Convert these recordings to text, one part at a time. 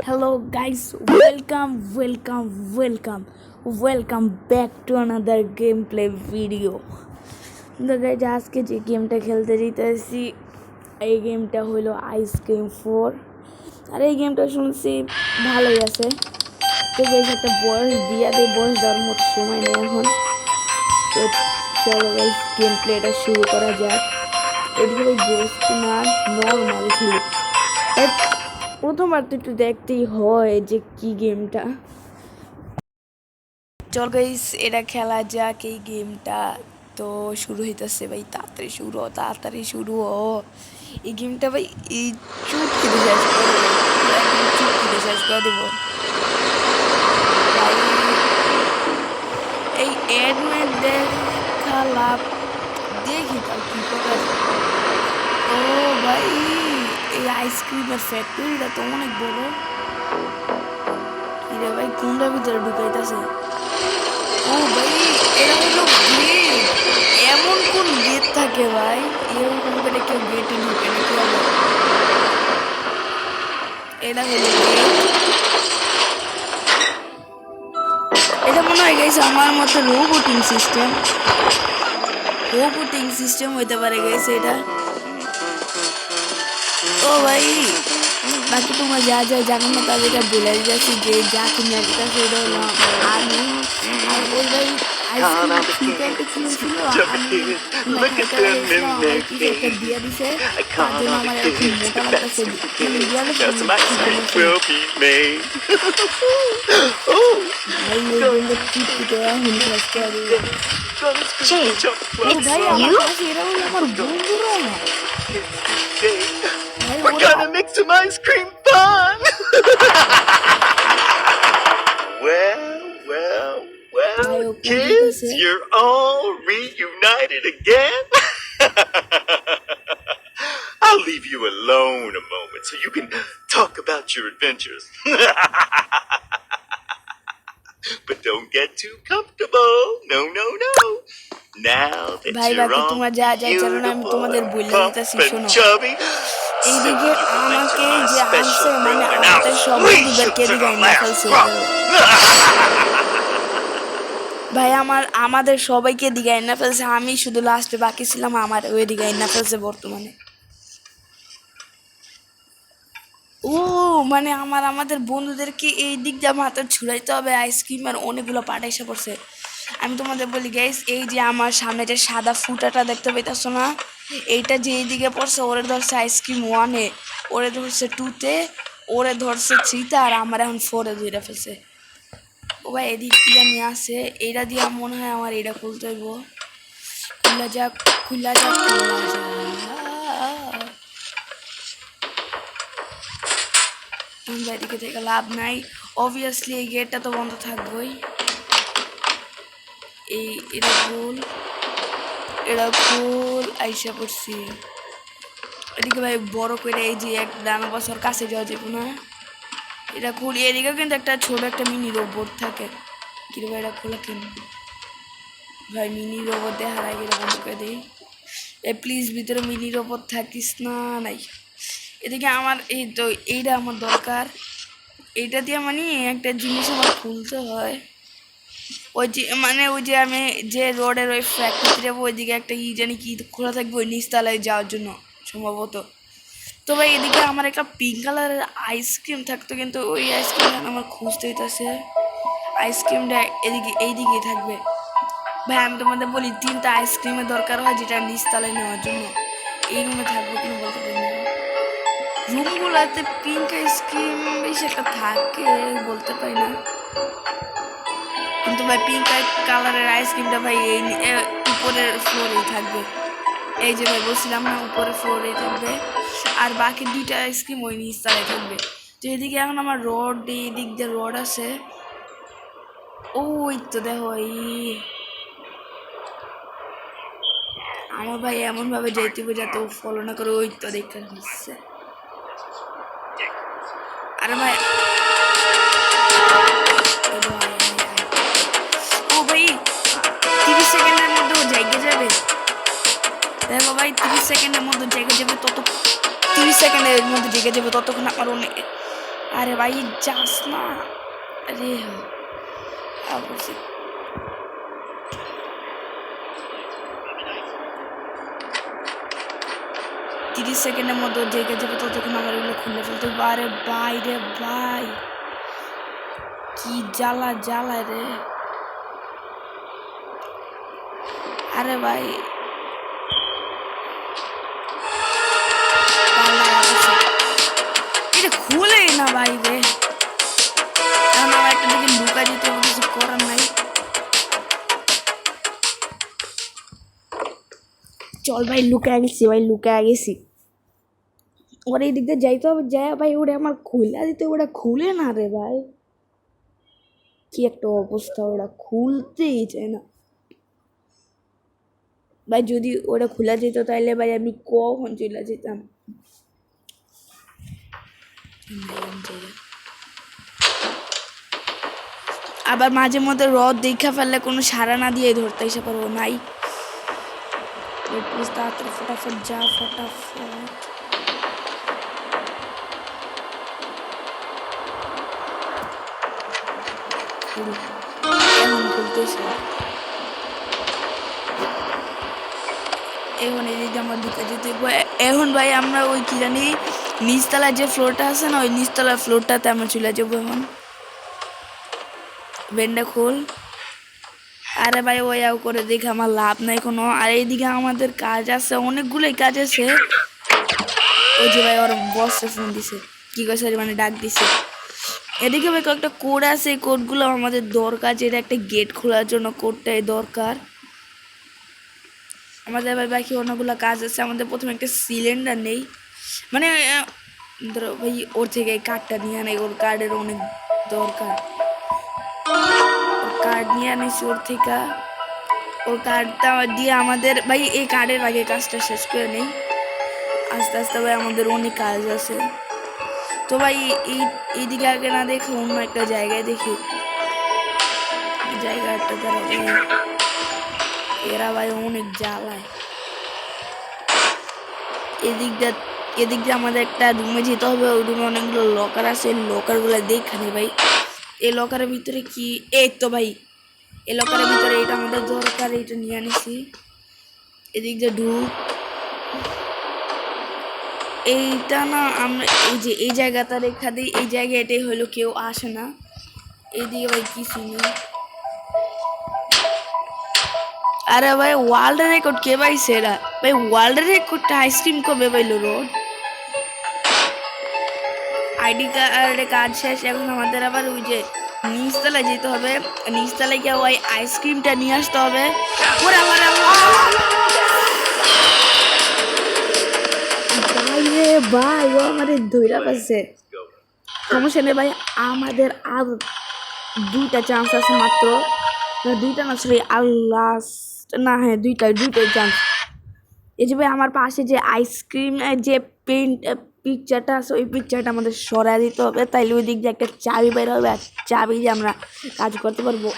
Hello guys, welcome back to another gameplay video. তো guys আজকে যে গেমটা খেলতে যেতেছি এই গেমটা হলো আইসক্রিম 4 আর এই গেমটা শুনছি ভালোই আছে। তো গাইজ একটা বয়স দিয়া দেয়, বয়স দেওয়ার মতো সময় নেই এখন। তো চলো গাইজ গেম প্লেটা শুরু করা যাক। এদিকে ভাই গোস্ট না নর্মাল খেলি, প্রথমবার তো একটু দেখতেই হয় যে কি গেমটা। চল গাইস এটা খেলা যাক এই গেমটা। তো শুরু হইতেছে ভাই, তাড়াতাড়ি শুরু হ। এই গেমটা ভাই এই চুটকিতে শেষ করে দেবো, একদম চুটকিতে শেষ করে দেবো ভাই। এই অ্যাডমেট দেখা লাভ দেখি তার কি করা যায়। ও ভাই এই আইসক্রিমের ফ্যাক্টরিটা তো অনেক বড়। কিরে ভাই কোনটার ভিতরে ঢুকাইতেছে? ও ভাই এটা হলো গেট। এমন কোন গেট থাকে ভাই? এরকম করে কেউ গেটে ঢুকে নাকি? এটা হলো গেট। এটা মনে হয় গাইস আমার মতো রোবোটিং সিস্টেম হইতে পারে গাইস এটা। ও ভাই বাকি তোমরা যা যা জানো না তাদেরকে বলে দিয়েছি যে যা কিনে দিতে সেটা হলো আমি। আর ওই ভাই দিয়ে দিছে তার জন্য আমার এরকম মোটা লাগতেছে। ভাই আমার কাছে এরা হলো আমার বন্ধুরা না। We're gonna make some ice cream fun! Well, kids, you're all reunited again? I'll leave you alone a moment so you can talk about your adventures. But don't get too comfortable. No. Now that you're all beautiful, plump and chubby, এইদিকে আমাকে যে আনছে মানে আমাদের সবাইকে দিগাই না ফেলছে ভাই, আমাদের সবাইকে দিগাই না ফেলছে। আমি শুধু লাস্টে বাকি ছিলাম, আমার ওই দিগাই না ফেলছে বর্তমানে। ও মানে আমাদের বন্ধুদেরকে এই দিক দিয়ে মাথা ছুড়াইতে হবে আইসক্রিম, আর অনেকগুলো পাটা এসে পড়ছে। আমি তোমাদের বলি গাইস, এই যে আমার সামনে যে সাদা ফুটাটা দেখতে পাইতেছো না, এইটা যে এইদিকে পড়ছে ওরে ধরছে আইসক্রিম 1-এ, ওরে ধরছে 2-তে, ওরে ধরছে 3-তে, আর আমার এখন 4-এ ধরে ফেলছে। ও ভাই এদিক দিয়ে নিয়ে আসে, এইটা দিয়ে মনে হয় আমার এটা খুলতে হইব। খুলা যাক। এদিকে থেকে লাভ নাই, অবভিয়াসলি এই গেটটা তো বন্ধ থাকবেই। এটা ফুল আইসা পড়ছি। এদিকে ভাই বড় করে এই যে এক ডানা বছর কাছে যাওয়া যাবে না, এটা খুলি। এদিকেও কিন্তু একটা ছোট একটা মিনি রোবট থাকে। কিন্তু ভাই এটা খোলা কেন ভাই? মিনি রোবট দিয়ে হারাই গেলে বন্ধ করে দিই। প্লিজ ভিতরে মিনি রোবট থাকিস না। নাই এদিকে আমার এই তো এইটা আমার দরকার। এইটা দিয়ে মানে একটা জিনিস আমার খুলতে হয়। ওই যে আমি যে রোডের ওই ফ্যাক্টরি যাবো ওইদিকে একটা জানি কি খোলা থাকবে ওই নিচতলায় যাওয়ার জন্য সম্ভবত। তো ভাই এদিকে আমার একটা পিঙ্ক কালারের আইসক্রিম থাকতো, কিন্তু ওই আইসক্রিমটা আমার খুঁজতে হইতেছে। আইসক্রিমটা এইদিকেই থাকবে ভাই। আমি তোমাদের বলি 3টা আইসক্রিমের দরকার হয় যেটা নিচতলায় নেওয়ার জন্য। এই রুমে থাকবো কিনা বলতে পারি না। রুমগুলাতে পিঙ্ক আইসক্রিম বেশি একটা থাকে বলতে পারি না, কিন্তু ভাই পিঙ্ক কালারের আইসক্রিমটা ভাই এই উপরের ফ্লোরেই থাকবে। এই যে ভাই বলছিলাম না উপরের ফ্লোরেই থাকবে, আর বাকি 2টা আইসক্রিম ওই নিচতলায় থাকবে। তো এদিকে এখন আমার এই দিক দিয়ে রড আছে। ওই তো দেখো আমার ভাই এমন ভাবে যাইতে হবে যাতে ও ফলো না করে। ওই তো দেখতে হচ্ছে। আরে ভাই ও ভাই 30 সেকেন্ডের মধ্যে ও জায়গা যাবে। দেখো ভাই 30 সেকেন্ডের মধ্যে জায়গা যাবে, 30 সেকেন্ডের মধ্যে জায়গা যাবে ততক্ষণ আমার আরে ভাই যাস না, আরে অবশ্যই 30 সেকেন্ডের মধ্যে জেগে যাবে, ততক্ষণ আমার এগুলো খুলে ফেলতে হবে। আরে ভাই রে ভাই, কি জ্বালা জ্বালা রে। আরে ভাই এটা খুলেই না ভাই রে, এখন আমার একটা দিকে লুকা দিতে হবে, কিছু করার নাই। চল ভাই লুকা গেছি, ভাই লুকা গেছি। ওর এই দিক দিয়ে যাইতে হবে, যায় ভাই ওটা আমার খুলে দিতে, ওটা খুলে না রে ভাই, কি একটা অবস্থা, ওটা খুলতেই চায় না ভাই। যদি ওটা খোলা যেত তাহলে ভাই আমি কখন চলে যেতাম। আবার মাঝে মধ্যে রদ দেখা ফেললে কোনো সাড়া না দিয়ে ধরতে এসে পারবো নাই। তাড়াতাড়ি ফটাফট যা, ফটাফট। এখন খুলতেছে, এখন এদিকে আমার ঢুকে যেতে। এখন ভাই আমরা ওই কি জানি নিচতলার যে ফ্লোরটা আছে না, ওই নিচতলার ফ্লোরটাতে আমরা চলে যাবো এখন। বেন্ডা খোল। আরে ভাই ওই আও করে দেখে আমার লাভ নাই কোনো। আর এইদিকে আমাদের কাজ আছে, অনেকগুলোই কাজ আছে। ওই যে ভাই ওর বসে ফোন দিছে, কি কইছে মানে ডাক দিছে। এদিকে ভাই কয়েকটা কোড আছে, এই কোডগুলো আমাদের দরকার, যেটা একটা গেট খোলার জন্য কোডটাই দরকার আমাদের। ভাই বাকি অনেকগুলো কাজ আছে আমাদের। প্রথমে একটা সিলিন্ডার নেই, মানে ধরো ভাই ওর থেকে এই কার্ডটা নিয়ে নেই, ওর কার্ডের অনেক দরকার। কার্ড নিয়ে আনিস ওর থেকে, ওর কার্ডটা দিয়ে আমাদের ভাই এই কার্ডের আগে কাজটা শেষ করে নেই, আস্তে আস্তে ভাই আমাদের অনেক কাজ আছে। তো ভাই এইদিকে আগে না দেখে অন্য একটা জায়গায় দেখি, জায়গাটা দ্বারা এরা ভাই অনেক জ্বালায়। এদিক দিয়ে আমাদের একটা রুমে যেতে হবে, ওই রুমে অনেকগুলো লকার আছে, লকারগুলো দেখানে ভাই। এই লকারের ভিতরে কি, এই তো ভাই এই লকারের ভিতরে এটা আমাদের দরকার, এটা নিয়ে আনিছি। এদিক দিয়ে ঢুক, এইটা না আমরা এই যে এই জায়গাটা রেখা দিই, এই জায়গায় এটাই হইলো কেউ আসে না। এইদিকে ভাই কিছু নেই। আরে ভাই ওয়ার্ল্ড রেকর্ড কে পাইছে এরা? ভাই ওয়ার্ল্ড রেকর্ডটা আইসক্রিম কবে পাইলো রোড? আইডি কার্ডে কাজ শেষ, এখন আমাদের আবার ওই যে নিচতলায় যেতে হবে, নিচতলায় গিয়ে ওই আইসক্রিমটা নিয়ে আসতে হবে। ভাই ও আমাদের ধৈরা পাচ্ছে, সমস্যা নেই ভাই, আমাদের আর 2টা চান্স আছে মাত্র, না 2টা না সরি আল্লাহ না, হ্যাঁ দুইটাই চান্স। এই যে ভাই আমার পাশে যে আইসক্রিম যে পেন্ট পিকচারটা আছে, ওই পিকচারটা আমাদের সরাই দিতে হবে, তাইলে ওই দিক দিয়ে একটা চাবি বের হবে, আর চাবি দিয়ে আমরা কাজ করতে পারবো।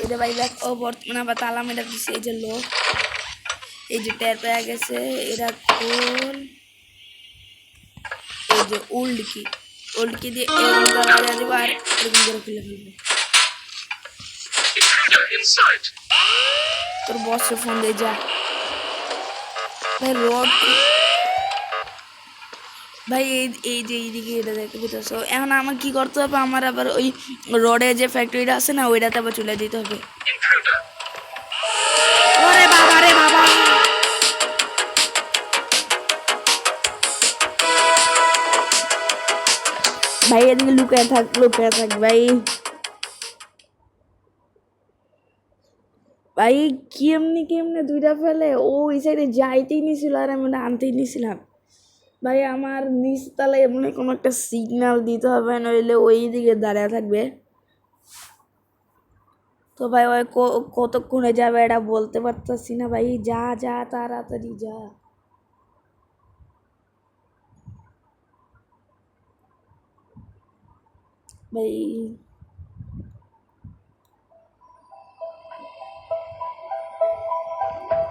এটা ভাই দেখ ও বর্তমানে আবার তালা মেরা দিচ্ছে, এই যে লোক, এই যে টের পেয়ে গেছে এরা খোল। এই যে ওল্ড কি দিয়ে এরকম করে দেবো আর এরকম করে খুলে ফেলবো। তোর বসে ফোন দিয়ে যা ভাই, রড ভাই এই যে এইদিকে এটা দেখতে পেতেছ। এখন আমার কি করতে হবে, আমার আবার ওই রডের যে ফ্যাক্টরিটা আছে না, ওইটাতে আবার চলে দিতে হবে। ওরে বাবা রে বাবা, ভাই এদিকে লুকায় থাক ভাই। ভাই কেমনে দুইটা ফেলে, ও এই সাইডে যাইতেই নিছিল আর আমি আনতেই নিছিলাম। ভাই আমার নিচতলায় এমনি কোনো একটা সিগন্যাল দিতে হবে, নইলে ওই দিকে দাঁড়িয়ে থাকবে। তো ভাই ওই কতক্ষণে যাবে এটা বলতে পারতেছি না ভাই, যা তাড়াতাড়ি যা ভাই।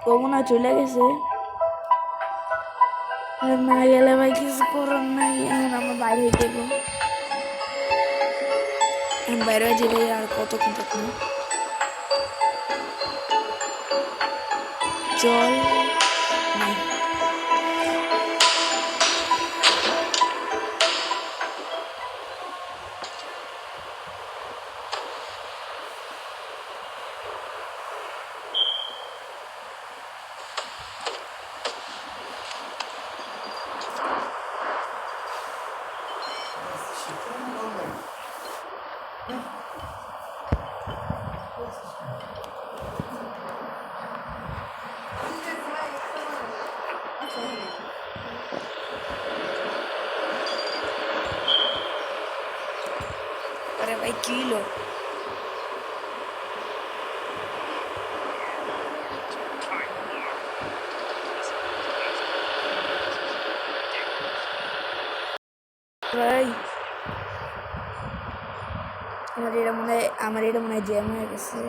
ও মনে হয় চলে গেছে, আর না গেলে ভাই কিছু করার নাই, এখন আমরা বাইরে যাবো। বাইরে হয়ে যাবে আর কতক্ষণ থাকবো জল নাই আরে ভাই কি হলো ভাই আমার এটা মনে হয় জ্যাম হয়ে গেছে